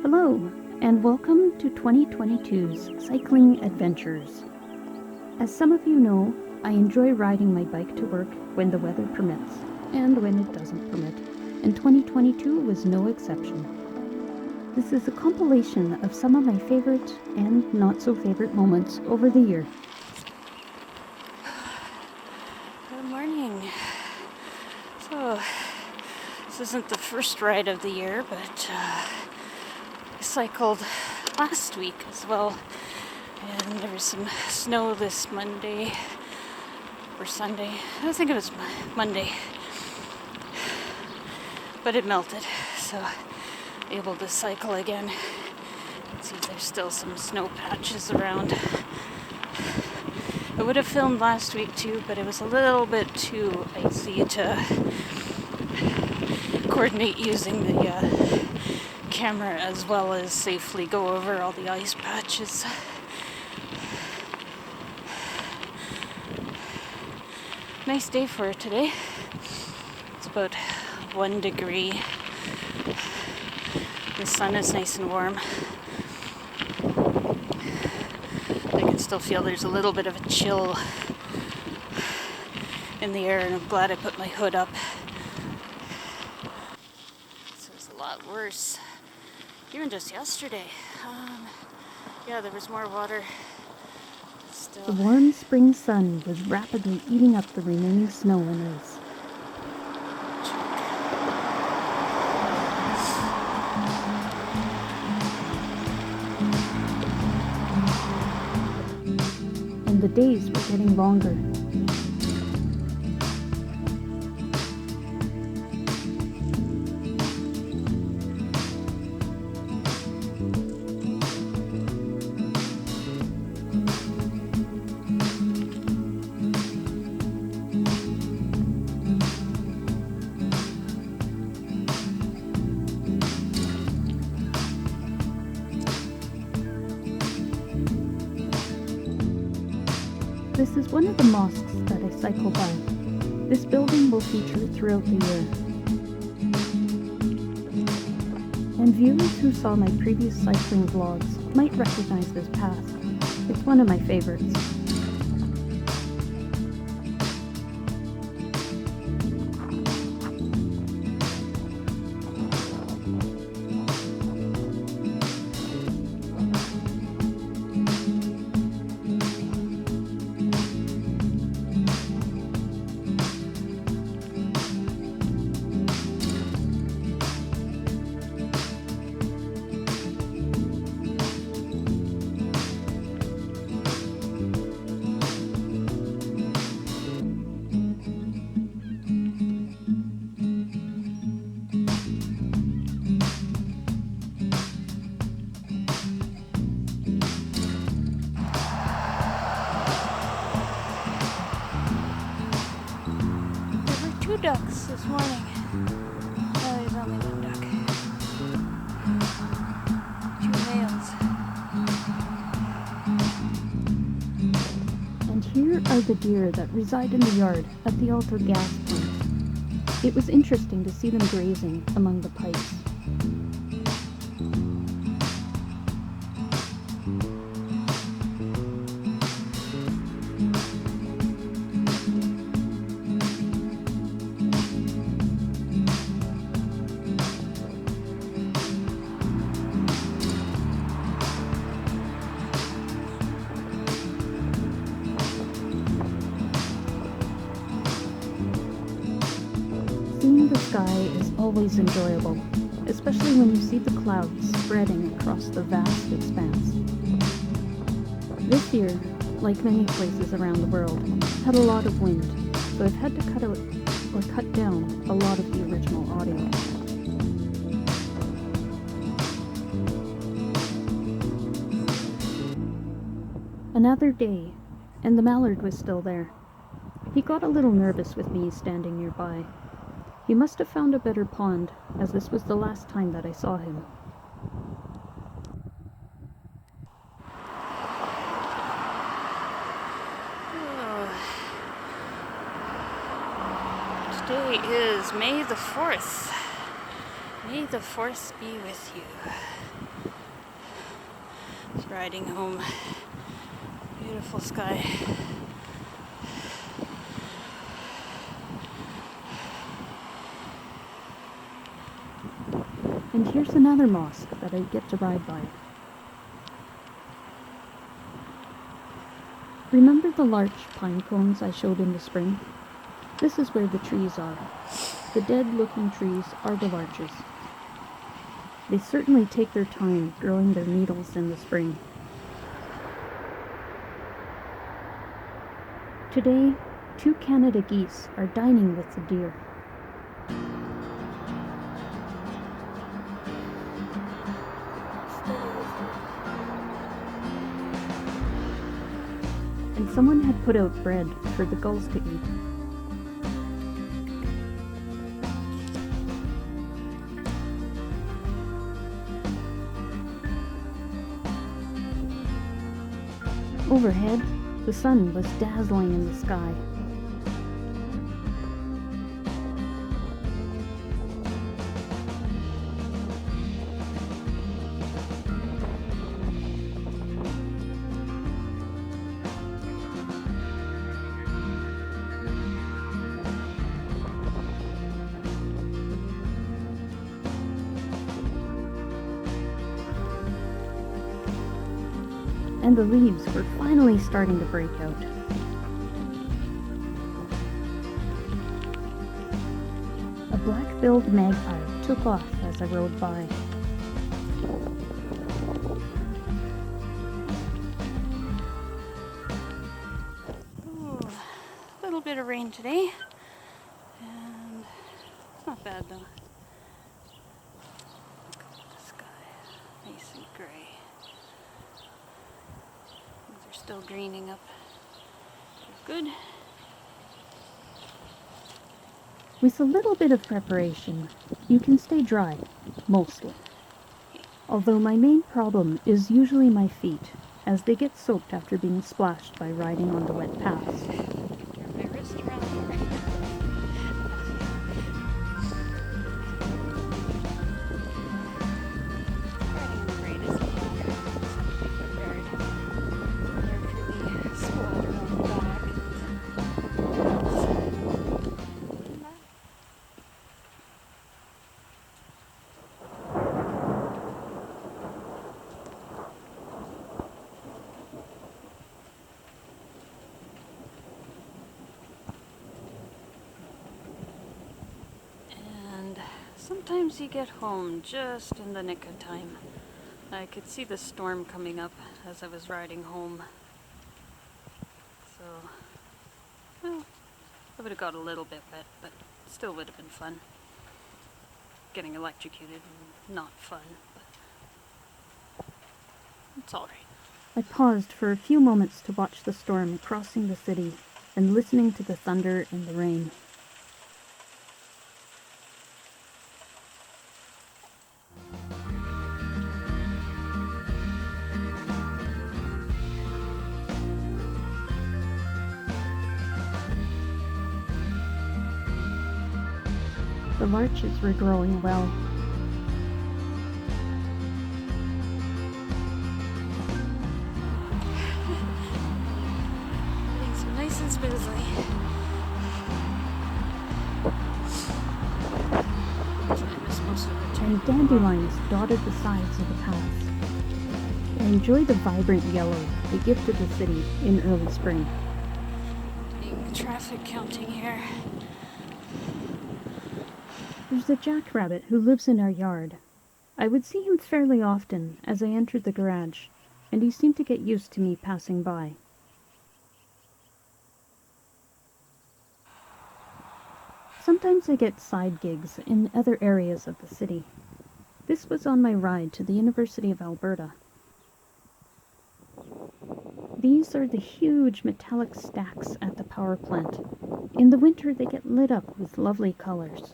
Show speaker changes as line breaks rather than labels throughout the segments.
Hello, and welcome to 2022's Cycling Adventures. As some of you know, I enjoy riding my bike to work when the weather permits, and when it doesn't permit, and 2022 was no exception. This is a compilation of some of my favorite and not so favorite moments over the year.
Good morning. So, this isn't the first ride of the year, but I cycled last week as well. And there was some snow this Monday or Sunday. I think it was Monday. But it melted, so able to cycle again. You can see there's still some snow patches around. I would have filmed last week too, but it was a little bit too icy to coordinate using the camera as well as safely go over all the ice patches. Nice day for today. It's about 1 degree. The sun is nice and warm. I can still feel there's a little bit of a chill in the air, and I'm glad I put my hood up. This was a lot worse. Even just yesterday. There was more water. Still.
The warm spring sun was rapidly eating up the remaining snow and ice. And the days were getting longer. This is one of the mosques that I cycle by. This building will feature throughout the year. And viewers who saw my previous cycling vlogs might recognize this path. It's one of my favorites.
Ducks this morning. Oh, there's only one duck.
2 males. And here are the deer that reside in the yard at the Alto gas plant. It was interesting to see them grazing among the pipes. Seeing the sky is always enjoyable, especially when you see the clouds spreading across the vast expanse. This year, like many places around the world, had a lot of wind, so I've had to cut down a lot of the original audio. Another day, and the mallard was still there. He got a little nervous with me standing nearby. He must have found a better pond, as this was the last time that I saw him.
Today is May the 4th. May the 4th be with you. Just riding home. Beautiful sky.
And here's another mosque that I get to ride by. Remember the larch pine cones I showed in the spring? This is where the trees are. The dead-looking trees are the larches. They certainly take their time growing their needles in the spring. Today, 2 Canada geese are dining with the deer. And someone had put out bread for the gulls to eat. Overhead, the sun was dazzling in the sky. And the leaves were finally starting to break out. A black-billed magpie took off as I rode by.
Ooh, a little bit of rain today, and it's not bad though. The sky, nice and gray. Things are still greening up. Good.
With a little bit of preparation, you can stay dry, mostly. Although my main problem is usually my feet, as they get soaked after being splashed by riding on the wet paths.
Grab my wrist around here. Riding in the rain isn't prepared. Prepared for the splatter on the back. And sometimes you get home just in the nick of time. I could see the storm coming up as I was riding home. So, well, I would have got a little bit wet, but still would have been fun. Getting electrocuted, not fun, but it's alright.
I paused for a few moments to watch the storm crossing the city and listening to the thunder and the rain. The larches were growing well.
Getting so nice and smoothly. I miss most of the
And dandelions dotted the sides of the paths. I enjoy the vibrant yellow they give to the city in early spring.
doing traffic counting here.
There's a jackrabbit who lives in our yard. I would see him fairly often as I entered the garage, and he seemed to get used to me passing by. Sometimes I get side gigs in other areas of the city. This was on my ride to the University of Alberta. These are the huge metallic stacks at the power plant. In the winter they get lit up with lovely colors.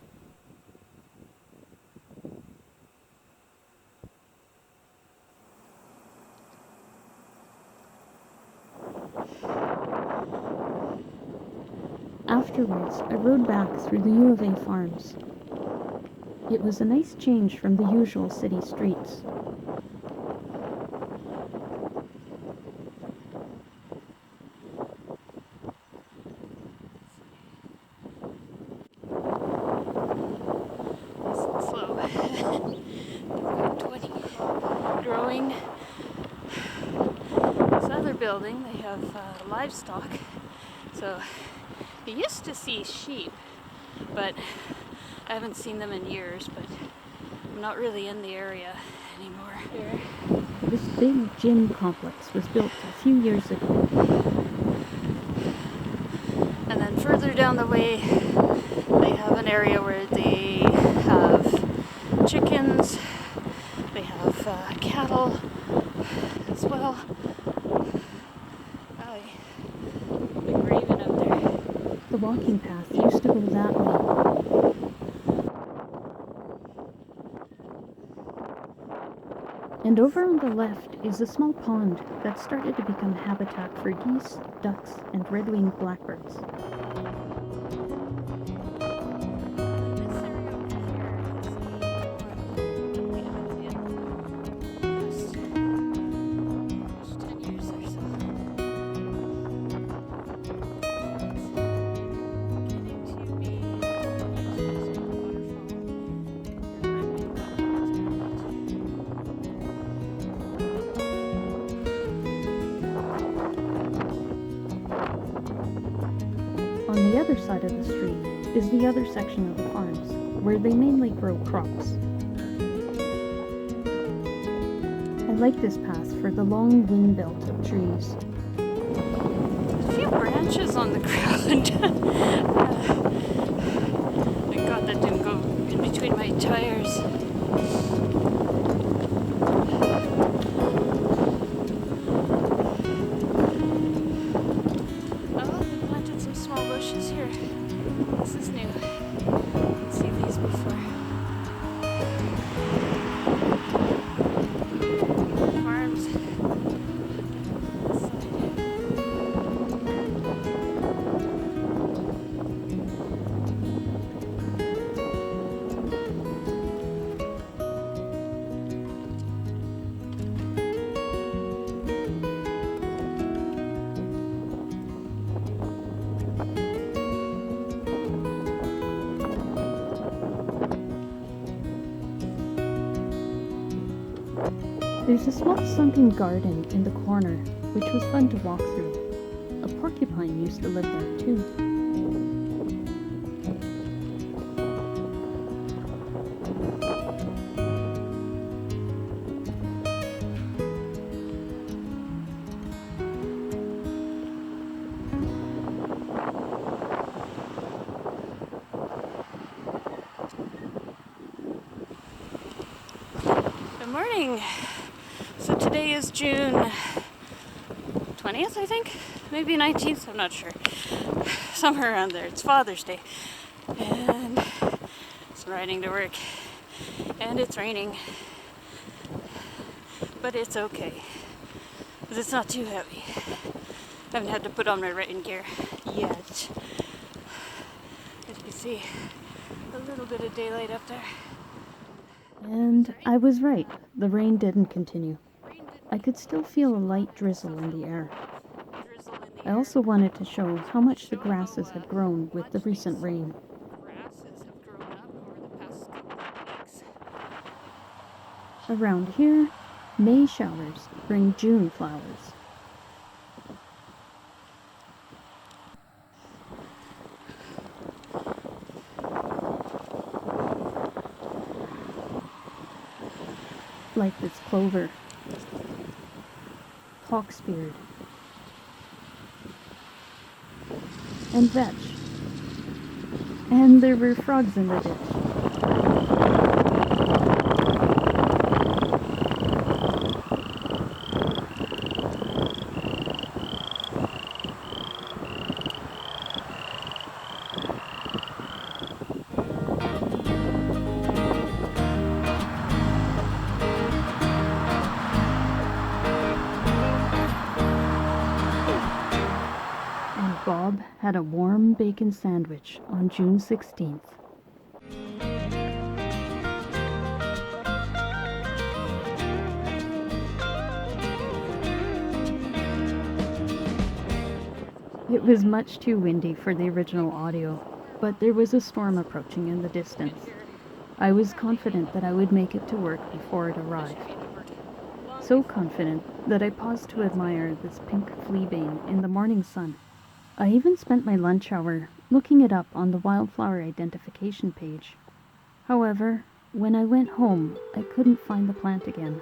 Afterwards, I rode back through the U of A farms. It was a nice change from the usual city streets.
20 growing. This other building, they have livestock. So you used to see sheep, but I haven't seen them in years, but I'm not really in the area anymore. Here.
This big gym complex was built a few years ago.
And then further down the way, they have an area where they have chickens, they have cattle as well. Oh, big raven out there.
The walking path used to go that way. And over on the left is a small pond that started to become habitat for geese, ducks, and red-winged blackbirds. On the other side of the street is the other section of the farms, where they mainly grow crops. I like this path for the long wind belt of trees.
There's a few branches on the ground. Thank God that didn't go in between my tires. This is new. I've seen these before. Farms. This side.
There's a small sunken garden in the corner, which was fun to walk through. A porcupine used to live there too.
Good morning. So today is June 20th, I think? Maybe 19th, I'm not sure. Somewhere around there. It's Father's Day. And it's riding to work. And it's raining. But it's okay. Because it's not too heavy. I haven't had to put on my rain gear yet. As you can see, a little bit of daylight up there.
And I was right. The rain didn't continue. I could still feel a light drizzle in the air. I also wanted to show how much the grasses had grown with the recent rain.
Grasses have grown up over the past couple of weeks.
Around here, May showers bring June flowers. Like this clover, hawksbeard, and vetch. And there were frogs in the ditch. Bob had a warm bacon sandwich on June 16th. It was much too windy for the original audio, but there was a storm approaching in the distance. I was confident that I would make it to work before it arrived. So confident that I paused to admire this pink fleabane in the morning sun. I even spent my lunch hour looking it up on the wildflower identification page. However, when I went home, I couldn't find the plant again.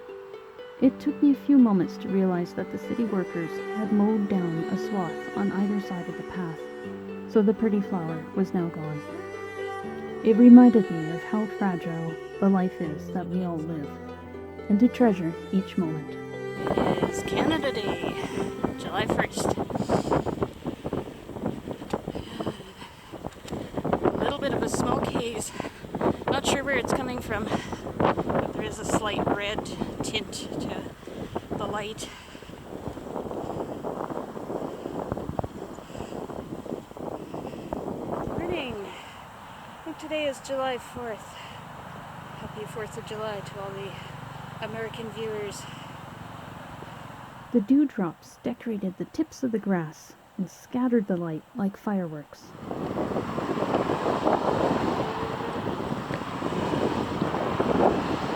It took me a few moments to realize that the city workers had mowed down a swath on either side of the path, so the pretty flower was now gone. It reminded me of how fragile the life is that we all live, and to treasure each moment.
It is Canada Day, July 1st. A little bit of a smoke haze. Not sure where it's coming from, but there is a slight red tint to the light. Morning. I think today is July 4th. Happy 4th of July to all the American viewers.
The dewdrops decorated the tips of the grass and scattered the light like fireworks.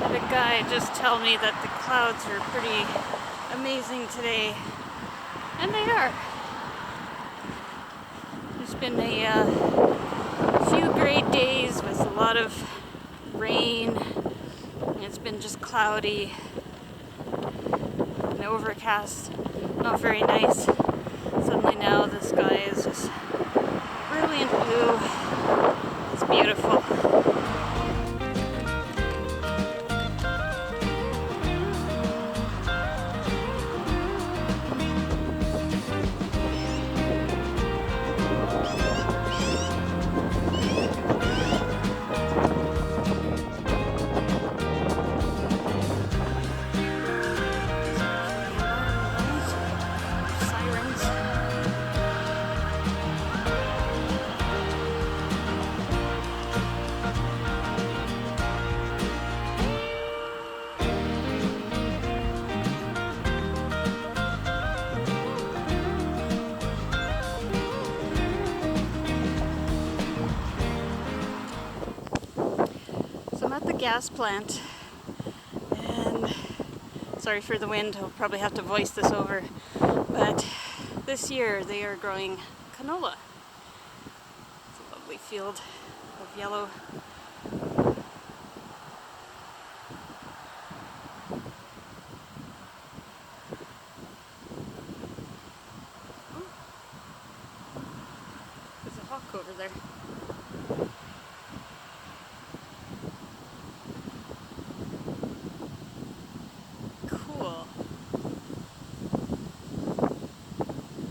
Had a guy just tell me that the clouds are pretty amazing today, and they are. There's been a few great days with a lot of rain. It's been just cloudy and overcast, not very nice. Suddenly now the sky is just brilliant blue. It's beautiful. So I'm at the gas plant, and sorry for the wind, I'll probably have to voice this over, but this year they are growing canola. It's a lovely field of yellow. Oh, there's a hawk over there. Cool.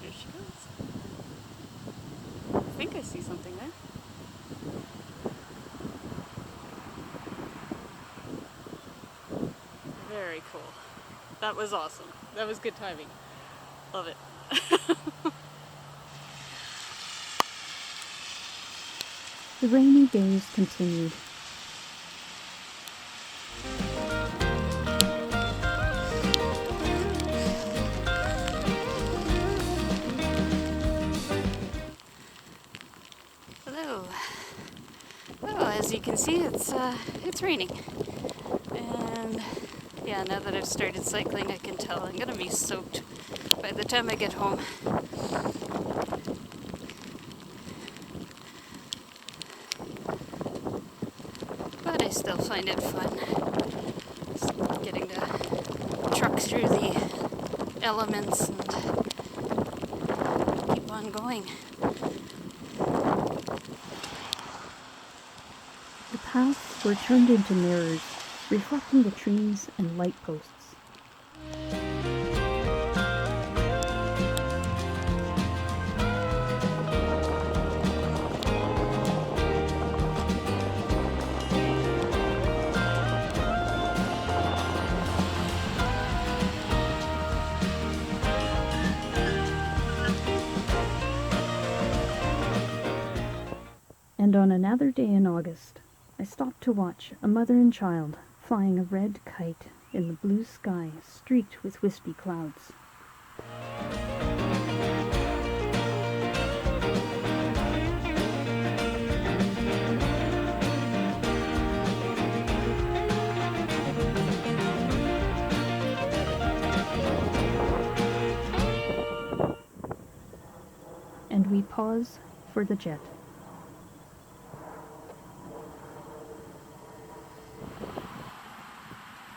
There she goes. I think I see something there. Very cool. That was awesome. That was good timing. Love it.
The rainy days continued.
Hello. Well, as you can see, it's raining, and yeah, now that I've started cycling, I can tell I'm gonna be soaked by the time I get home. But I still find it fun, just getting to truck through the elements and keep on going.
The paths were turned into mirrors, reflecting the trees and light posts. And on another day in August, I stopped to watch a mother and child flying a red kite in the blue sky streaked with wispy clouds. pause for the jet.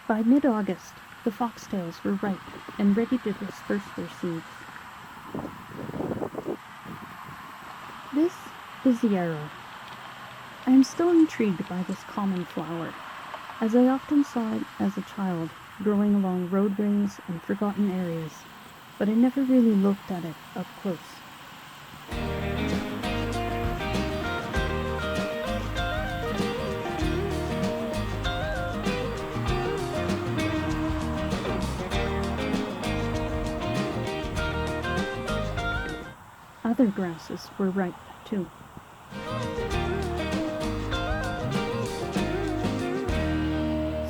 By mid-August, the foxtails were ripe and ready to disperse their seeds. This is the yarrow. I am still intrigued by this common flower, as I often saw it as a child growing along roadways and forgotten areas, but I never really looked at it up close. Other grasses were ripe too.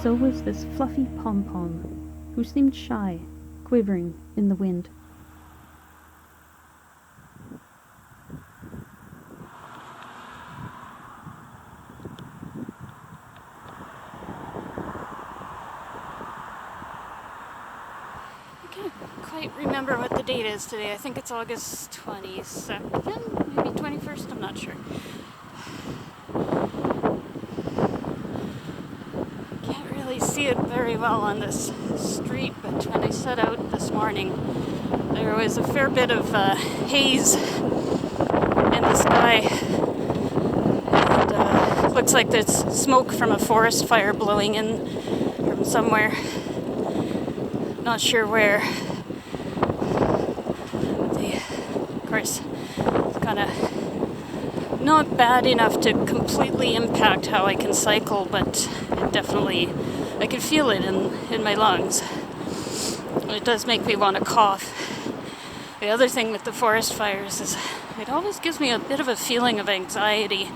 So was this fluffy pom-pom, who seemed shy, quivering in the wind.
I can't quite remember what the date is today. I think it's August 22nd, maybe 21st, I'm not sure. Can't really see it very well on this street, but when I set out this morning, there was a fair bit of haze in the sky. And looks like there's smoke from a forest fire blowing in from somewhere. Not sure where. Of course, it's kind of not bad enough to completely impact how I can cycle, but it definitely, I can feel it in my lungs. It does make me want to cough. The other thing with the forest fires is it always gives me a bit of a feeling of anxiety.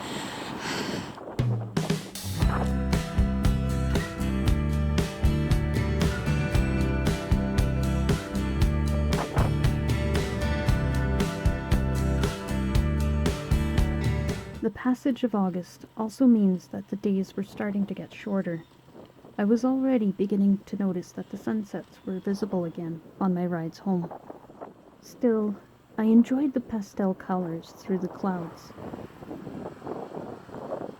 The passage of August also means that the days were starting to get shorter. I was already beginning to notice that the sunsets were visible again on my rides home. Still, I enjoyed the pastel colors through the clouds.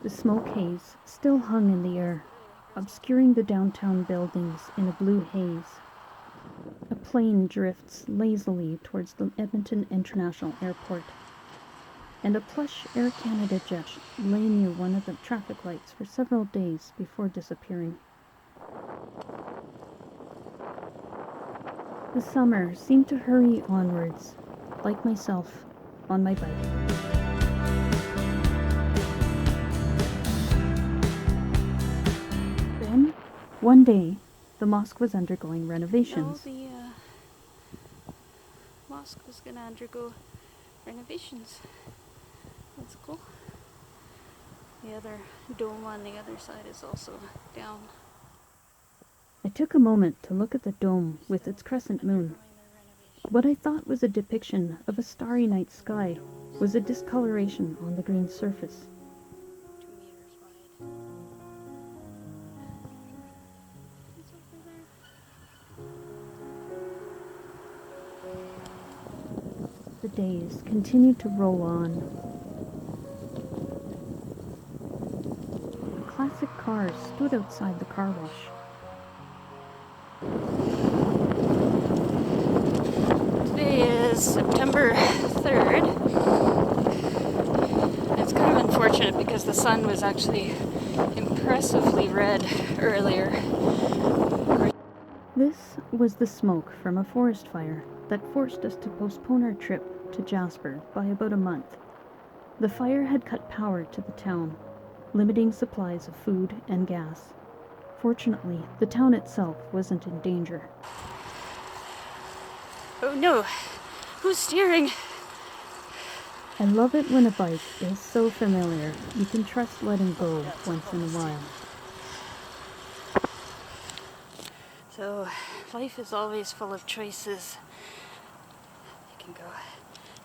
The smoke haze still hung in the air, obscuring the downtown buildings in a blue haze. A plane drifts lazily towards the Edmonton International Airport, and a plush Air Canada jet lay near one of the traffic lights for several days before disappearing. The summer seemed to hurry onwards, like myself, on my bike. Then, one day, the mosque was undergoing renovations.
No, the mosque was going to undergo renovations. That's cool. The other dome on the other side is also down.
I took a moment to look at the dome with its crescent moon. What I thought was a depiction of a starry night sky was a discoloration on the green surface.
2 meters wide. It's over there.
The days continued to roll on. A classic car stood outside the car wash.
Today is September 3rd. It's kind of unfortunate because the sun was actually impressively red earlier.
This was the smoke from a forest fire that forced us to postpone our trip to Jasper by about a month. The fire had cut power to the town, limiting supplies of food and gas. Fortunately, the town itself wasn't in danger.
Oh no! Who's steering?
I love it when a bike is so familiar you can trust letting go once in a while.
So, life is always full of choices. I can go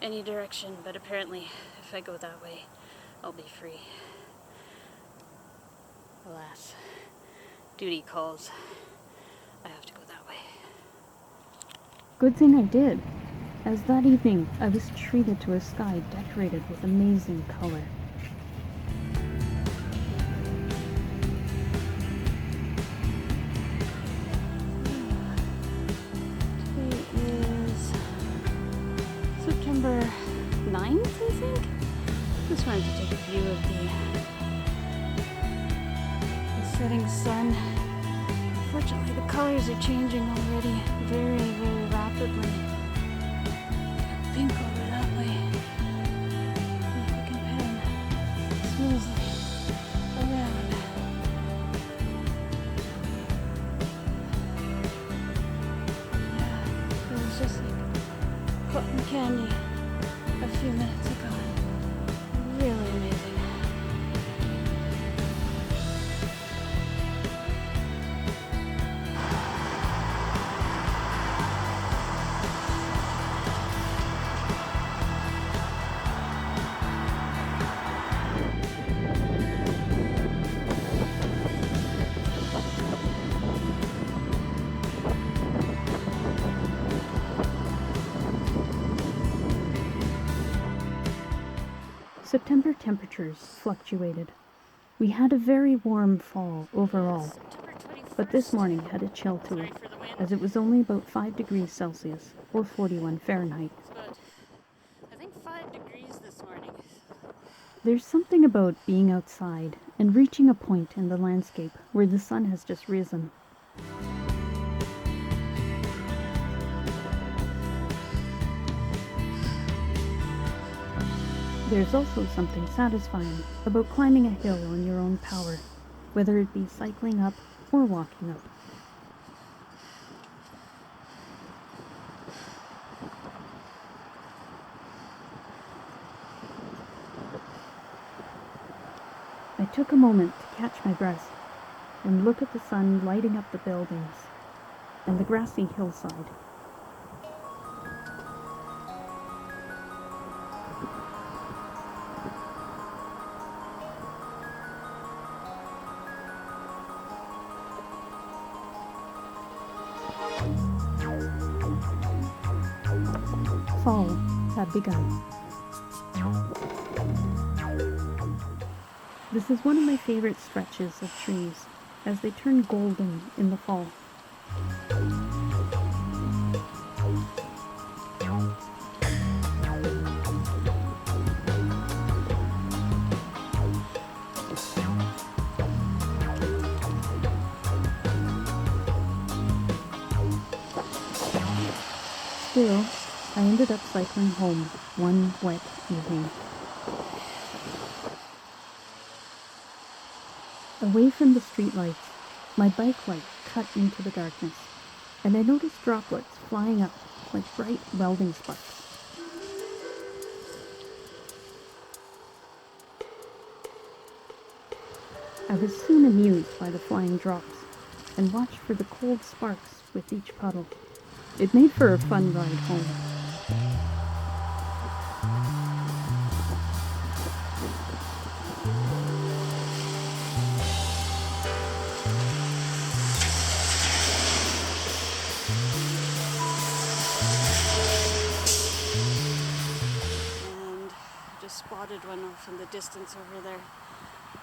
any direction, but apparently, if I go that way, I'll be free. Alas, duty calls. I have to go that way.
Good thing I did. as that evening I was treated to a sky decorated with amazing color.
Today is September 9th, I think. Just wanted to take a view of the setting sun. Unfortunately, the colors are changing already very, very rapidly. Pink over that way. If I can pan smoothly around. Yeah, it was just like cotton candy a few minutes ago. Really amazing.
September temperatures fluctuated. We had a very warm fall overall,
September 21st.
but this morning had a chill to
Sorry
it,
for the wind.
as it was only about 5 degrees Celsius, or 41 Fahrenheit.
It's about, I think, 5 degrees this morning.
There's something about being outside and reaching a point in the landscape where the sun has just risen. There's also something satisfying about climbing a hill on your own power, whether it be cycling up or walking up. I took a moment to catch my breath and look at the sun lighting up the buildings and the grassy hillside. Fall had begun. This is one of my favorite stretches of trees, as they turn golden in the fall. Still, I ended up cycling home one wet evening. Away from the streetlights, my bike light cut into the darkness, and I noticed droplets flying up like bright welding sparks. I was soon amused by the flying drops, and watched for the cold sparks with each puddle. It made for a fun ride home.
And just spotted one off in the distance over there.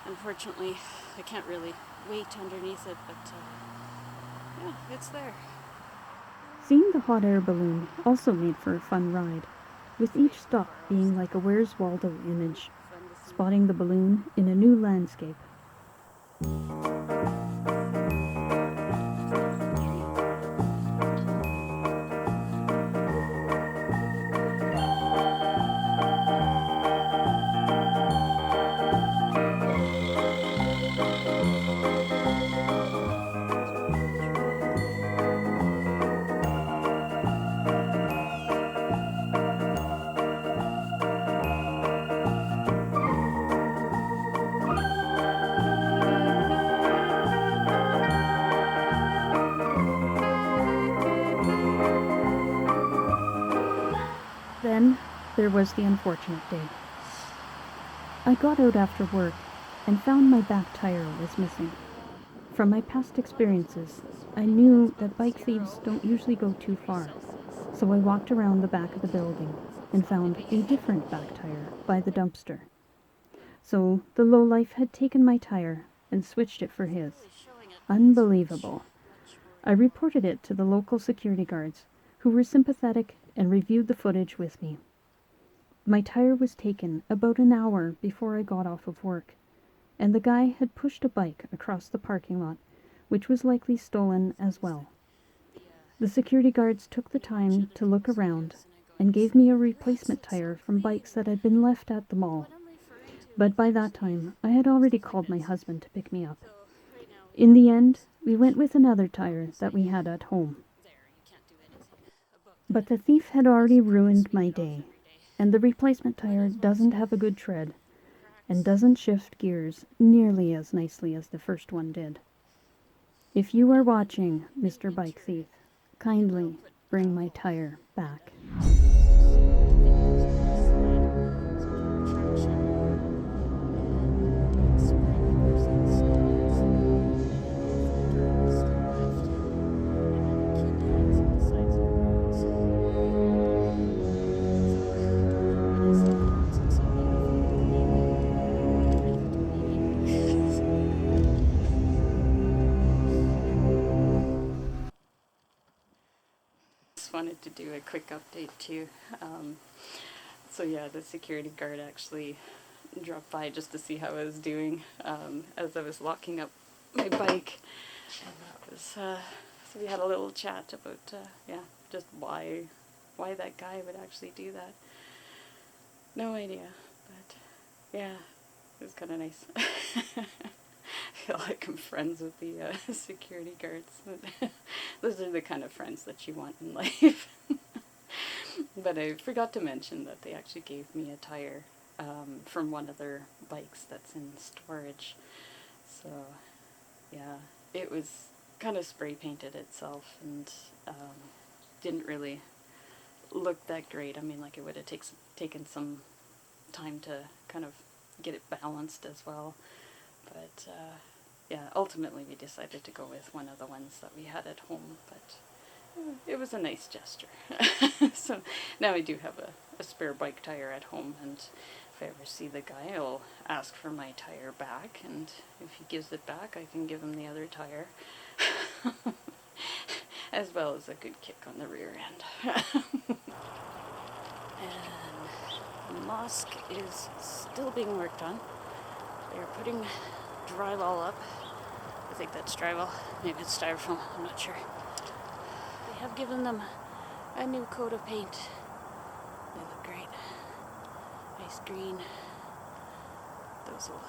Unfortunately, I can't really wait underneath it, but yeah, it's there.
Seeing the hot air balloon also made for a fun ride, with each stop being like a Where's Waldo image,
Fun to see.
spotting the balloon in a new landscape. Then there was the unfortunate day. I got out after work and found my back tire was missing. From my past experiences, I knew that bike thieves don't usually go too far, So I walked around the back of the building and found a different back tire by the dumpster. So the lowlife had taken my tire and switched it for his. Unbelievable. I reported it to the local security guards, who were sympathetic and reviewed the footage with me. My tire was taken about an hour before I got off of work, and the guy had pushed a bike across the parking lot, which was likely stolen as well. The security guards took the time to look around and gave me a replacement tire from bikes that had been left at the mall. But by that time, I had already called my husband to pick me up. In the end, we went with another tire that we had at home. But the thief had already ruined my day, and the replacement tire doesn't have a good tread and doesn't shift gears nearly as nicely as the first one did. If you are watching, Mr. Bike Thief, kindly bring my tire back.
Wanted to do a quick update too. So yeah, the security guard actually dropped by just to see how I was doing as I was locking up my bike. And that was so we had a little chat about just why that guy would actually do that. No idea, but yeah, it was kind of nice. I feel like I'm friends with the security guards. Those are the kind of friends that you want in life. But I forgot to mention that they actually gave me a tire from one of their bikes that's in storage. So yeah, it was kind of spray painted itself and didn't really look that great. I mean, like it would have taken some time to kind of get it balanced as well. But yeah, ultimately we decided to go with one of the ones that we had at home, but it was a nice gesture. So now I do have a spare bike tire at home, and if I ever see the guy, I'll ask for my tire back, and if he gives it back, I can give him the other tire. As well as a good kick on the rear end. And the mosque is still being worked on. They're putting drywall up. I think that's drywall. Maybe it's styrofoam. I'm not sure. They have given them a new coat of paint. They look great. Nice green. Those will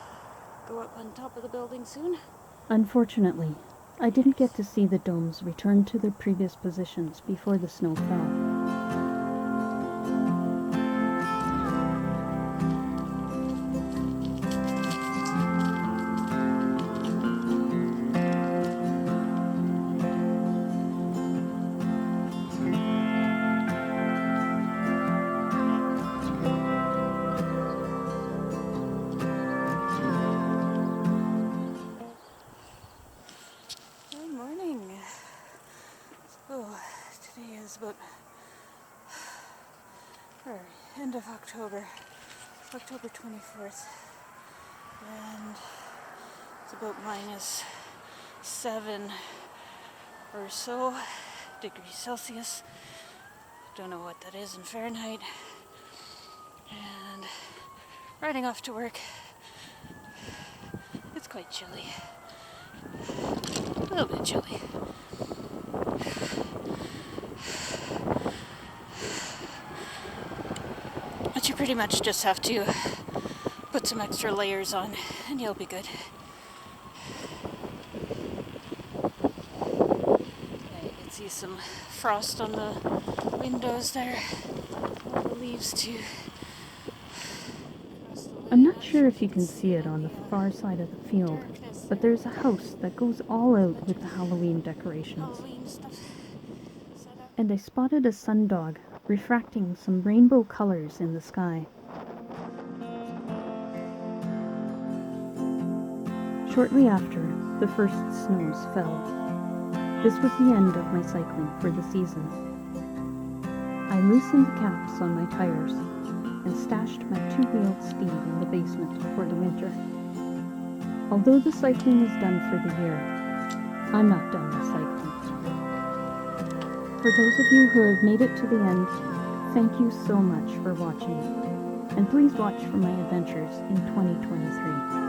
go up on top of the building soon.
Unfortunately, I didn't get to see the domes return to their previous positions before the snow fell.
About end of October 24th, and it's about -7 or so degrees Celsius. Don't know what that is in Fahrenheit. And riding off to work, it's quite chilly, a little bit chilly. But you pretty much just have to put some extra layers on and you'll be good. Yeah, you can see some frost on the windows there. All the leaves too.
I'm not sure if you can see it on the far side of the field, but there's a house that goes all out with the Halloween decorations. And I spotted a sundog refracting some rainbow colors in the sky. Shortly after, the first snows fell. This was the end of my cycling for the season. I loosened the caps on my tires and stashed my two-wheeled steed in the basement for the winter. Although the cycling is done for the year, I'm not done with cycling. For those of you who have made it to the end, thank you so much for watching, and please watch for my adventures in 2023.